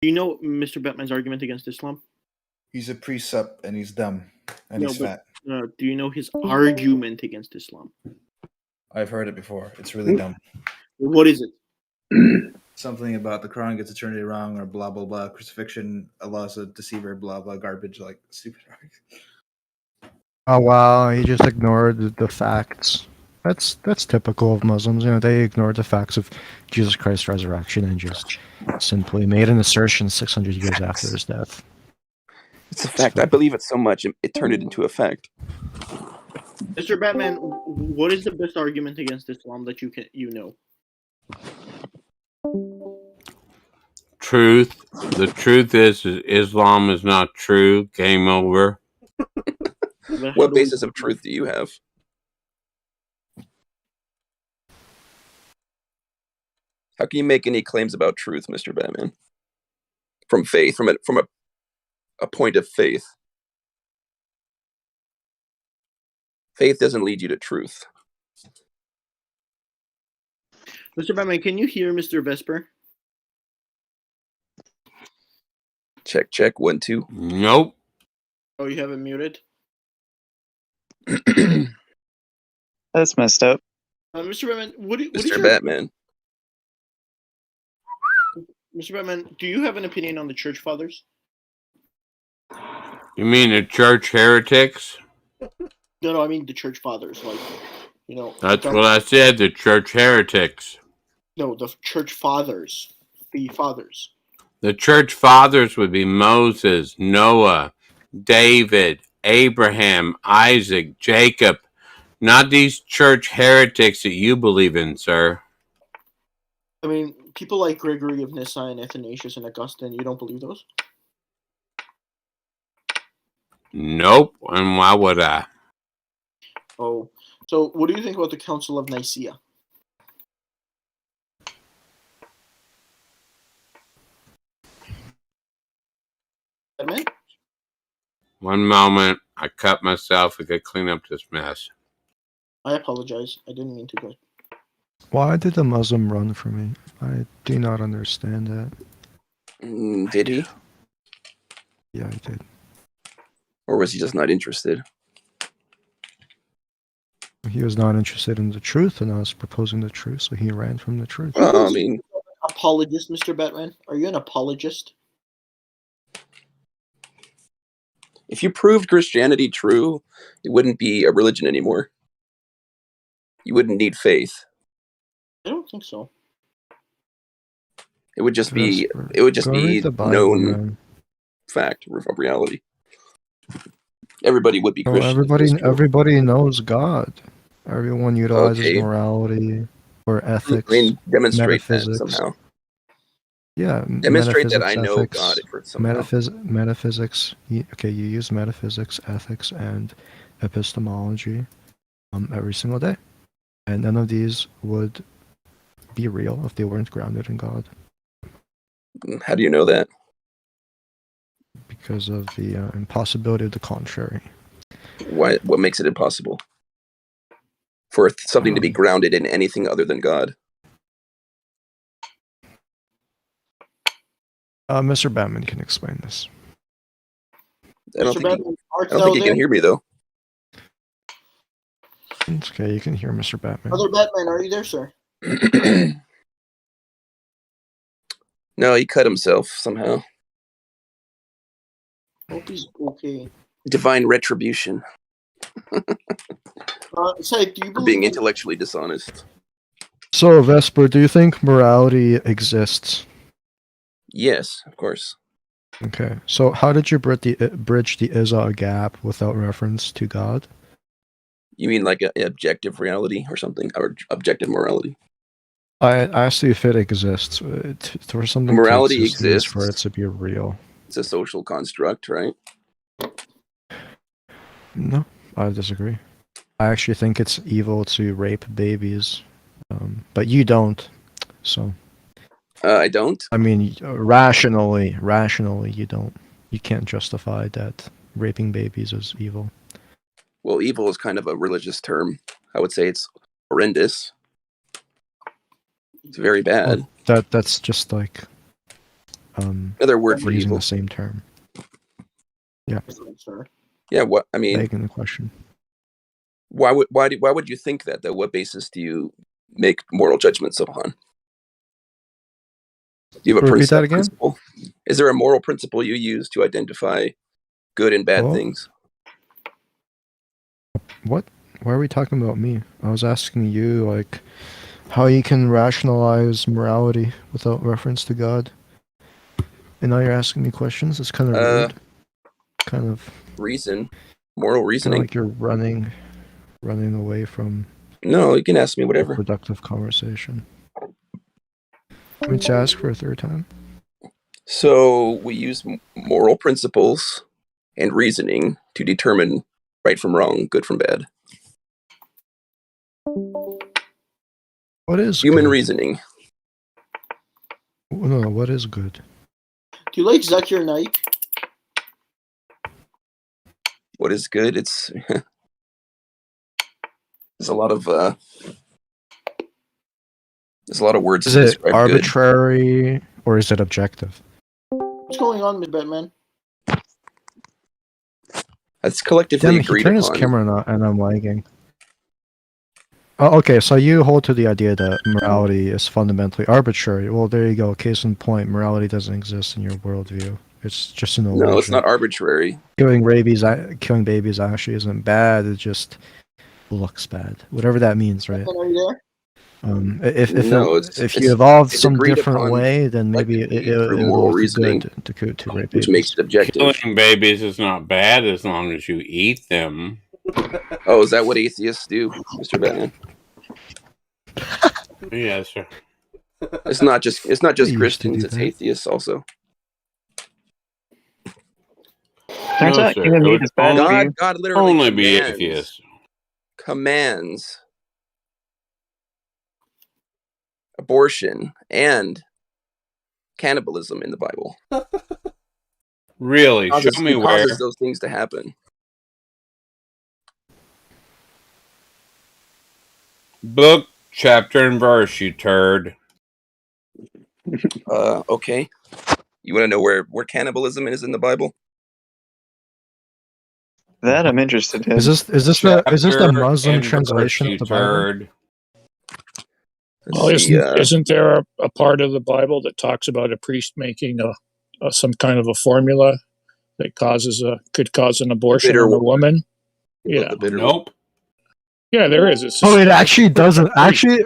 Do you know Mr. Batman's argument against Islam? He's a precept and he's dumb and No, he's but fat. do you know his argument against Islam? I've heard it before. It's really dumb. What is it? Something about the Quran gets eternity wrong, or blah blah blah. Crucifixion, Allah's a deceiver, blah blah garbage, like stupid. Oh wow, he just ignored the facts. That's typical of Muslims. You know, they ignore the facts of Jesus Christ's resurrection and just simply made an assertion 600 years after his death. It's a fact. I believe it so much it turned it into a fact. Mr. Batman, what is the best argument against Islam that you know? Truth. The truth is Islam is not true. Game over. What basis of truth do you have? How can you make any claims about truth, Mr. Batman? From faith, from a point of faith. Faith doesn't lead you to truth. Mr. Batman, can you hear Mr. Vesper? Check, check, 1, 2. Nope. Oh, you have it muted? That's messed up. Mr. Batman, what is Mr. your... Batman. Mr. Batman, do you have an opinion on the Church Fathers? You mean the church heretics? No, I mean the Church Fathers, like, you know. That's what I said, the church heretics. No, the Church Fathers. The Fathers. The church fathers would be Moses, Noah, David, Abraham, Isaac, Jacob. Not these church heretics that you believe in, sir. I mean, people like Gregory of Nyssa and Athanasius and Augustine, you don't believe those? Nope, and why would I? Oh, so what do you think about the Council of Nicaea? Batman? One moment, I cut myself. I could clean up this mess. I apologize. I didn't mean to go. Why did the Muslim run from me? I do not understand that. Did he? Yeah, I did. Or was he just not interested? He was not interested in the truth, and I was proposing the truth, so he ran from the truth. I mean... Apologist, Mr. Batman? Are you an apologist? If you proved Christianity true, it wouldn't be a religion anymore. You wouldn't need faith. I don't think so. It would just be Bible, known man. fact of reality. Everybody would be Oh, Christian. everybody knows God. Everyone utilizes morality or ethics. I mean, demonstrate that metaphysics. somehow. Yeah, demonstrate that I metaphysics, know ethics, God somehow. Metaphysics. Okay, you use metaphysics, ethics, and epistemology every single day, and none of these would be real if they weren't grounded in God. How do you know that? Because of the impossibility of the contrary. Why? What makes it impossible for something to be grounded in anything other than God? Mr. Batman can explain this. I don't think he can hear me, though. It's okay, you can hear Mr. Batman. Brother Batman, are you there, sir? No, he cut himself somehow. Hope he's okay. Divine retribution. Say, do you for being intellectually dishonest. So, Vesper, do you think morality exists? Yes, of course. Okay, so how did you bridge the Izzah gap without reference to God? You mean like an objective reality or something, or objective morality? I asked you if it exists. For something morality to exist, exists for it to be real. It's a social construct, right? No, I disagree. I actually think it's evil to rape babies, but you don't. So. I don't. I mean, rationally, you don't. You can't justify that raping babies is evil. Well, evil is kind of a religious term. I would say it's horrendous. It's very bad. Well, that's just like Another word for we're using evil. the same term. Sir. Yeah. What I mean, Begging the question. why would you think that though? What basis do you make moral judgments upon? Do you have a Repeat that again? principle? Is there a moral principle you use to identify good and bad Well, things? What? Why are we talking about me? I was asking you, like, how you can rationalize morality without reference to God. And now you're asking me questions? It's kind of rude. Kind of Moral reasoning. like you're running away from No, you can ask me whatever. productive conversation. Let me to ask for a third time. So we use moral principles and reasoning to determine right from wrong, good from bad. What is Human good? reasoning. No, what is good? Do you like Zakir Naik? What is good? It's there's a lot of words Is to it describe good. arbitrary or is it objective? What's going on, Mr. Batman? That's collectively Damn it, he agreed turned his upon. camera on and I'm lagging. Oh, okay, so you hold to the idea that morality is fundamentally arbitrary. Well, there you go. Case in point, morality doesn't exist in your worldview. It's just an illusion. No, it's not arbitrary. Killing babies actually isn't bad. It just looks bad. Whatever that means, right? Are you there? If you evolved it's some agreed different upon way, then maybe collectively it through will moral be reasoning, good to rape which babies. makes it objective. Killing babies is not bad as long as you eat them. Oh, is that what atheists do, Mr. Batman? Yes, sir. It's not just They used to Christians, do it's that. atheists also. Turns No, out sir. human It meat would is bad for you. God literally only be atheists. commands abortion and cannibalism in the Bible. Really? Show me He where. causes those things to happen. Book, chapter, and verse, you turd. Okay. You want to know where cannibalism is in the Bible? That I'm interested in. Is this the Chapter Muslim and translation verse, of the you Bible? turd. Let's Well, see, isn't there a part of the Bible that talks about a priest making some kind of a formula that could cause an abortion bitter on a water. woman? the Yeah, bitter Nope. yeah, there is. It's Oh, just, it actually doesn't. Actually,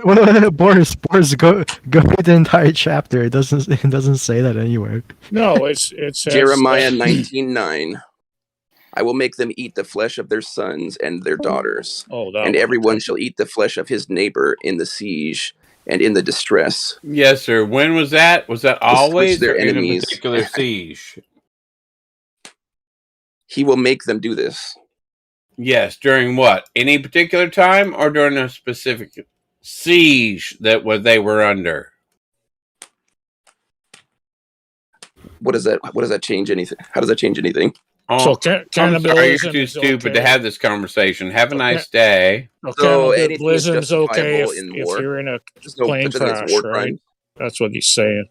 Boris, go the entire chapter. It doesn't say that anywhere. no, it says Jeremiah 19:9. I will make them eat the flesh of their sons and their daughters, Oh, that and one, everyone okay. shall eat the flesh of his neighbor in the siege and in the distress. Yes, sir. When was that? Was that always their or in a enemies. particular siege? He will make them do this. Yes, during what? Any particular time or during a specific siege that they were under? What does that change anything? How does that change anything? Oh, So I'm sorry, you're cannibalism too is stupid to okay. have this conversation. Have a Okay. nice day. So anything is Cannibalism's okay justifiable in if war. you're in a There's no plane such thing as crash, war right? crime. That's what he's saying.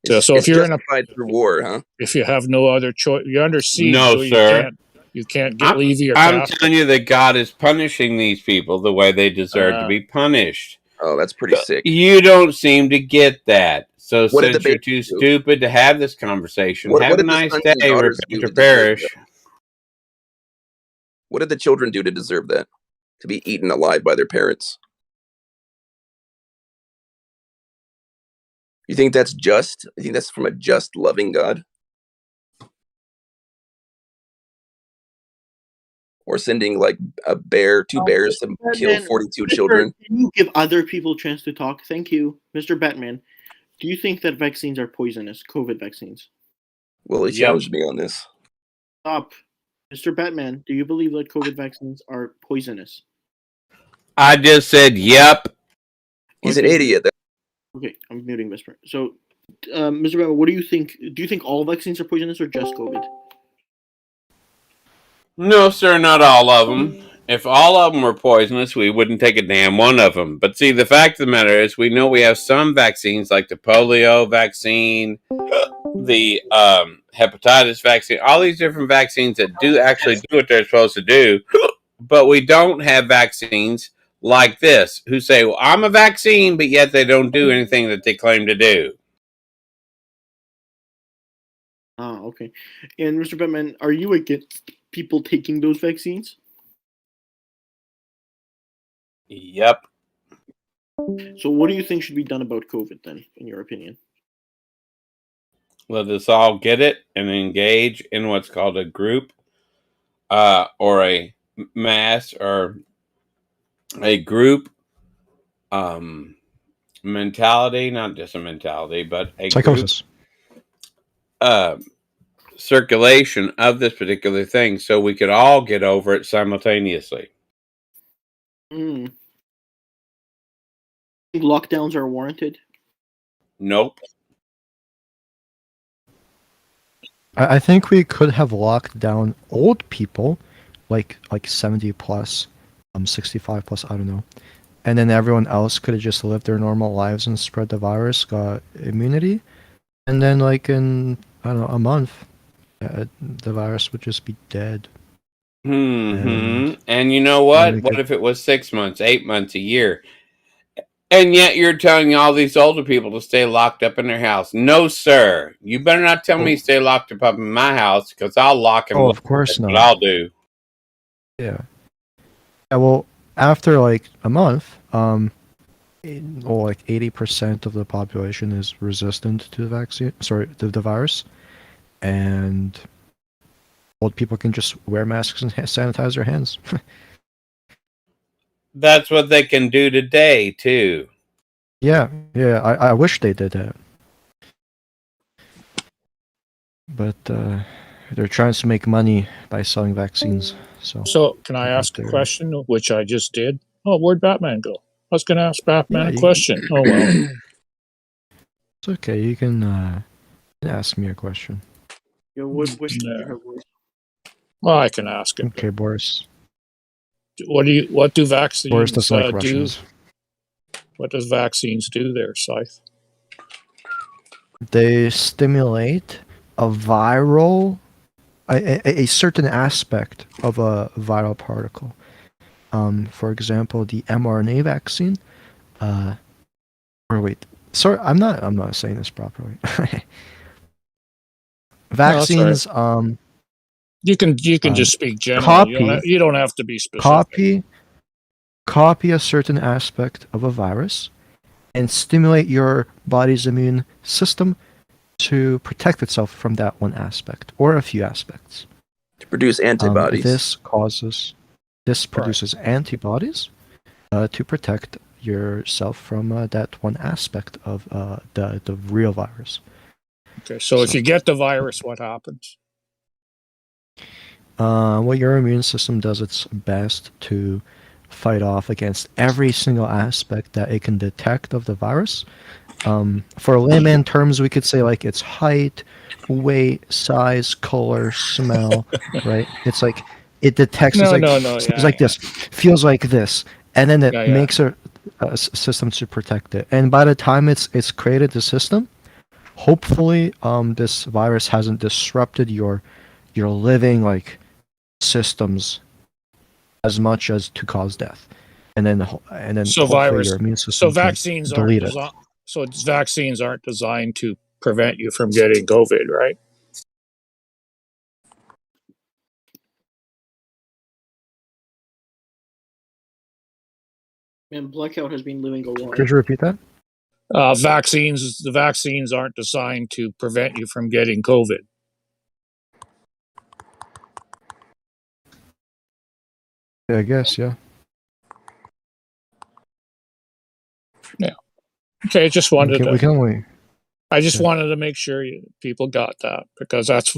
It's, So if it's you're in a justified through war, huh? if you have no other choice, you're under siege, No, so sir. you can't I'm leave your I'm capital. telling you that God is punishing these people the way they deserve to be punished. Oh, that's pretty sick. You don't seem to get that. So What did since the you're baby too do? stupid to have this conversation, What have a did the nice sons and day, daughters do repent to or deserve perish. that? What did the children do to deserve that? To be eaten alive by their parents? You think that's just? You think that's from a just, loving God? Or sending like two bears to kill Batman, 42 Mr. children? Can you give other people a chance to talk? Thank you. Mr. Batman, do you think that vaccines are poisonous? COVID vaccines? Well, he Yep. challenged me on this. Stop. Mr. Batman, do you believe that COVID vaccines are poisonous? I just said, yep. He's an Okay. idiot. Okay, I'm muting Mr. So, Mr. Batman, what do you think? Do you think all vaccines are poisonous or just COVID? No, sir, not all of them. If all of them were poisonous, we wouldn't take a damn one of them. But see, the fact of the matter is, we know we have some vaccines, like the polio vaccine, the hepatitis vaccine, all these different vaccines that do actually do what they're supposed to do. But we don't have vaccines like this, who say, well, I'm a vaccine, but yet they don't do anything that they claim to do. Ah, okay. And Mr. Batman, are you against people taking those vaccines? Yep. So what do you think should be done about COVID then, in your opinion? Let us all get it and engage in what's called a group or a mass or a group mentality, not just a mentality, but a Psychosis. group circulation of this particular thing so we could all get over it simultaneously. Mm. Think lockdowns are warranted? Nope. I think we could have locked down old people, like 70 plus, 65 plus, I don't know, and then everyone else could have just lived their normal lives and spread the virus, got immunity, and then like in I don't know a month, the virus would just be dead. And you know what? we What could- if it was 6 months, 8 months, a year? And yet you're telling all these older people to stay locked up in their house. No, sir. You better not tell me stay locked up in my house, because I'll lock and Oh, lock. of course That's what not. I'll do. Yeah. Yeah. Well, after like a month, like 80% of the population is resistant to the vaccine. Sorry, the virus, and old people can just wear masks and sanitize their hands. That's what they can do today, too. Yeah. I wish they did that, but they're trying to make money by selling vaccines. So, can I ask a question, which I just did? Oh, where'd Batman go? I was going to ask Batman Yeah, a you- question. Oh, well. It's okay. You can ask me a question. Yeah, what question do you Yeah. have? Boris? Well, I can ask it. Okay, Boris. What do vaccines Boris doesn't like do? Russians. What does vaccines do there, Scythe? They stimulate a viral, a certain aspect of a viral particle. For example, the mRNA vaccine. Or wait, sorry, I'm not saying this properly. Vaccines. You can just speak general. copy- You don't have to be specific. Copy a certain aspect of a virus and stimulate your body's immune system to protect itself from that one aspect or a few aspects. To produce antibodies. This produces antibodies to protect yourself from that one aspect of the real virus. Okay, so if you get the virus, what happens? Well, your immune system does its best to fight off against every single aspect that it can detect of the virus. For layman terms, we could say like its height, weight, size, color, smell, right? It's like it detects. It's like this, feels like this, and then it makes a system to protect it. And by the time it's created the system, hopefully, this virus hasn't disrupted your living like systems as much as to cause death, and then So hopefully your immune system So can vaccines aren't delete it. vaccines aren't designed to prevent you from getting COVID, right? Man, Blackout has been living a lie. Could you repeat that? The vaccines aren't designed to prevent you from getting COVID. Yeah, I guess, yeah. Okay, just wanted We can only. I just wanted to make sure people got that, because that's,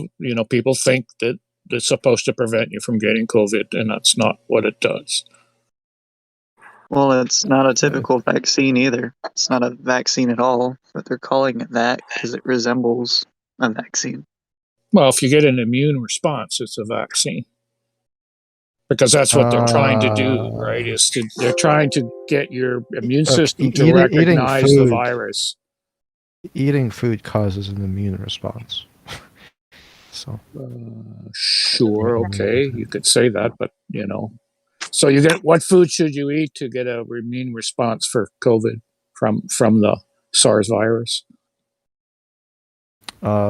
people think that it's supposed to prevent you from getting COVID, and that's not what it does. Well, it's not a typical vaccine either. It's not a vaccine at all, but they're calling it that because it resembles a vaccine. Well, if you get an immune response, it's a vaccine. because that's what they're trying to do, right? They're trying to get your immune system to eating recognize the food. virus. Eating food causes an immune response. So Sure, okay, you could say that, but so you get what food should you eat to get a immune response for COVID from the SARS virus?